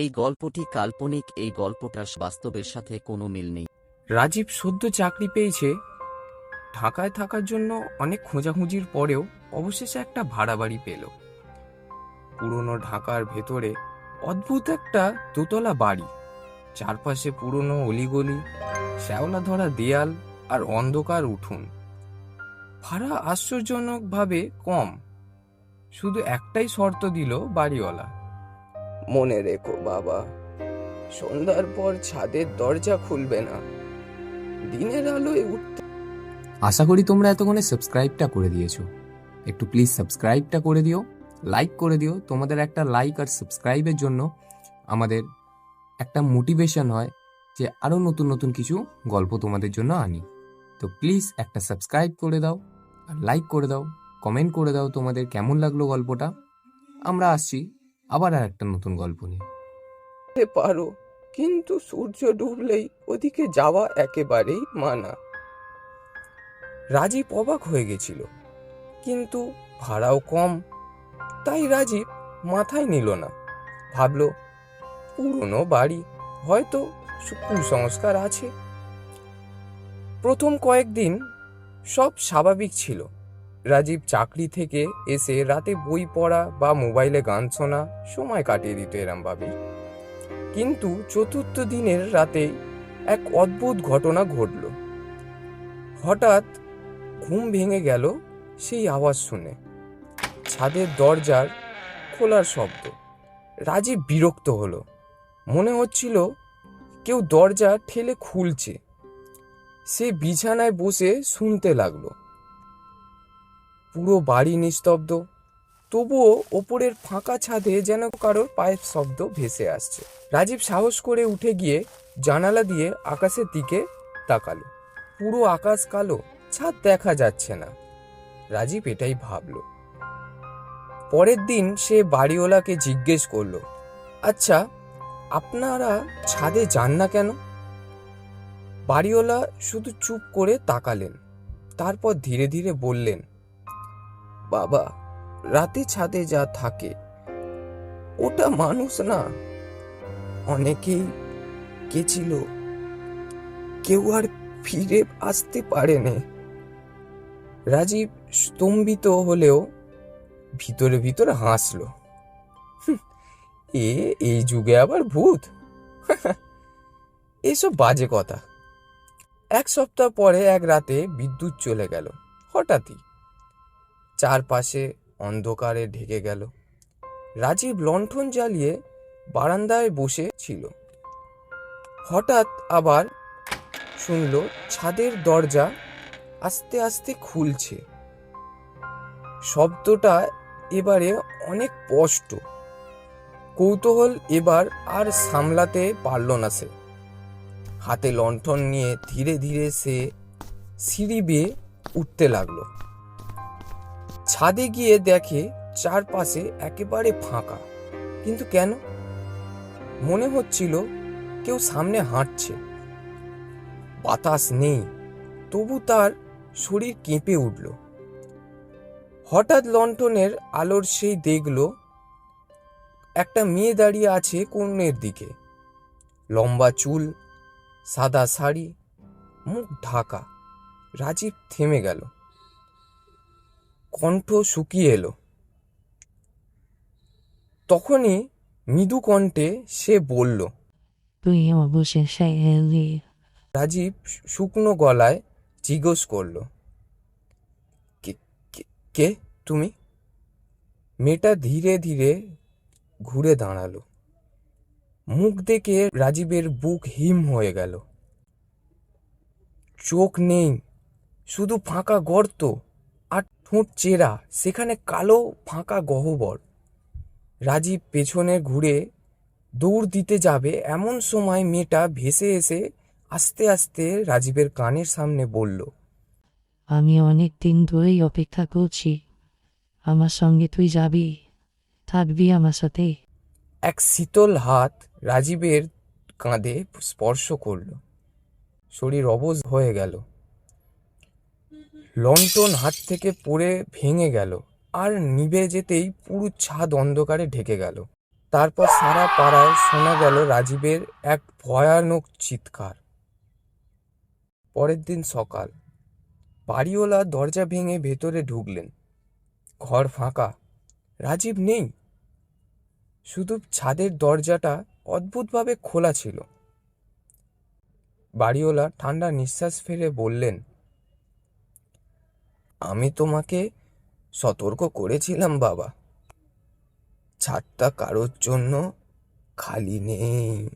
এই গল্পটি কাল্পনিক, এই গল্পটার বাস্তবের সাথে কোনো মিল নেই। রাজীব সদ্য চাকরি পেয়েছে। ঢাকায় থাকার জন্য অনেক খোঁজাখুঁজির পরেও অবশেষে একটা ভাড়া বাড়ি পেল। পুরনো ঢাকার ভেতরে অদ্ভুত একটা দোতলা বাড়ি, চারপাশে পুরনো অলিগলি, শ্যাওলা ধরা দেয়াল আর অন্ধকার উঠোন। ভাড়া আশ্চর্যজনকভাবে কম। শুধু একটাই শর্ত দিল বাড়িওয়ালা, মনে রেখো বাবা, সন্ধ্যার পর ছাদের দরজা খুলবে না, দিনের আলোয় উঠতে। আশা করি তোমরা এতক্ষণে সাবস্ক্রাইবটা করে দিয়েছো। একটু প্লিজ সাবস্ক্রাইবটা করে দিও, লাইক করে দিও। তোমাদের একটা লাইক আর সাবস্ক্রাইবের জন্য আমাদের একটা মোটিভেশন হয় যে আরও নতুন নতুন কিছু গল্প তোমাদের জন্য আনি। তো প্লিজ একটা সাবস্ক্রাইব করে দাও আর লাইক করে দাও, কমেন্ট করে দাও তোমাদের কেমন লাগলো গল্পটা। আমরা আসছি আবার আর একটা নতুন গল্প নিয়ে। পারো, কিন্তু সূর্য ডুবলেই ওদিকে যাওয়া একেবারেই মানা। রাজীব অবাক হয়ে গেছিল, কিন্তু ভাড়াও কম, তাই রাজীব মাথায় নিল না। ভাবল, পুরনো বাড়ি, হয়তো কুসংস্কার আছে। প্রথম কয়েকদিন সব স্বাভাবিক ছিল। রাজীব চাকরি থেকে এসে রাতে বই পড়া বা মোবাইলে গান শোনা সময় কাটিয়ে দিত এরম ভাবেই। কিন্তু চতুর্থ দিনের রাতে এক অদ্ভুত ঘটনা ঘটল। হঠাৎ ঘুম ভেঙে গেল সেই আওয়াজ শুনে, ছাদের দরজার খোলার শব্দ। রাজীব বিরক্ত হলো, মনে হচ্ছিল কেউ দরজা ঠেলে খুলছে। সে বিছানায় বসে শুনতে লাগলো। পুরো বাড়ি নিস্তব্ধ, তবুও ওপরের ফাঁকা ছাদে যেন কারোর পায়ের শব্দ ভেসে আসছে। রাজীব সাহস করে উঠে গিয়ে জানালা দিয়ে আকাশের দিকে তাকালো। পুরো আকাশ কালো, ছাদ দেখা যাচ্ছে না। রাজীব এটাই ভাবল। পরের দিন সে বাড়িওয়ালাকে জিজ্ঞেস করলো, আচ্ছা, আপনারা ছাদে যান না কেন? বাড়িওয়ালা শুধু চুপ করে তাকালেন, তারপর ধীরে ধীরে বললেন, বাবা, রাতে ছাদে যা থাকে ওটা মানুষ না, অনেকেই গেছিল, কেউ আর ফিরে আসতে পারেনি। রাজীব স্তম্ভিত হলেও ভিতরে ভিতরে হাসলো। এই যুগে আবার ভূত? এসব বাজে কথা। এক সপ্তাহ পরে এক রাতে বিদ্যুৎ চলে গেল হঠাৎই। চারপাশে অন্ধকারে ঢেকে গেল। রাজীব লণ্ঠন জ্বালিয়ে বারান্দায় বসে ছিল। হঠাৎ আবার শুনল ছাদের দরজা আস্তে আস্তে খুলছে। শব্দটা এবারে অনেক স্পষ্ট। কৌতূহল এবার আর সামলাতে পারল না সে। হাতে লণ্ঠন নিয়ে ধীরে ধীরে সে সিঁড়ি বেয়ে উঠতে লাগলো। ছাদে গিয়ে দেখে চারপাশে একেবারে ফাঁকা। কিন্তু কেন? মনে হচ্ছিল কেউ সামনে হাঁটছে। বাতাস নেই, তবু তার শরীর কেঁপে উঠল। হঠাৎ লণ্ঠনের আলোর সেই দেখল একটা মেয়ে দাঁড়িয়ে আছে কোণের দিকে। লম্বা চুল, সাদা শাড়ি, মুখ ঢাকা। রাজীব থেমে গেল, কণ্ঠ শুকিয়ে এলো। তখনই মৃদু কণ্ঠে সে বলল, তুই অবশেষে এলি। রাজীব শুকনো গলায় জিজ্ঞেস করল, কে তুমি? মেয়েটা ধীরে ধীরে ঘুরে দাঁড়ালো। মুখ দেখে রাজীবের বুক হিম হয়ে গেল। চোখ নেই, শুধু ফাঁকা গর্ত, আর ঠোঁট চেরা, সেখানে কালো ফাঁকা গহ্বর। রাজীব পেছনে ঘুরে দৌড় দিতে যাবে, এমন সময় মেয়েটা ভেসে এসে আস্তে আস্তে রাজীবের কানের সামনে বলল, আমি অনেক দিন ধরেই অপেক্ষা করছি। আমার সঙ্গে তুই যাবি, থাকবি আমার সাথে। এক শীতল হাত রাজীবের কাঁধে স্পর্শ করল। শরীর অবশ হয়ে গেল। লণ্ঠন হাত থেকে পড়ে ভেঙে গেল, আর নিভে যেতেই পুরো ছাদ অন্ধকারে ঢেকে গেল। তারপর সারা পাড়ায় শোনা গেল রাজীবের এক ভয়ানক চিৎকার। পরের দিন সকাল, বাড়িওয়ালা দরজা ভেঙে ভেতরে ঢুকলেন। ঘর ফাঁকা, রাজীব নেই, শুধু ছাদের দরজাটা অদ্ভুতভাবে খোলা ছিল। বাড়িওয়ালা ঠান্ডা নিঃশ্বাস ফেলে বললেন, আমি তোমাকে সতর্ক করেছিলাম বাবা, ছাদটা কারোর জন্য খালি নেই।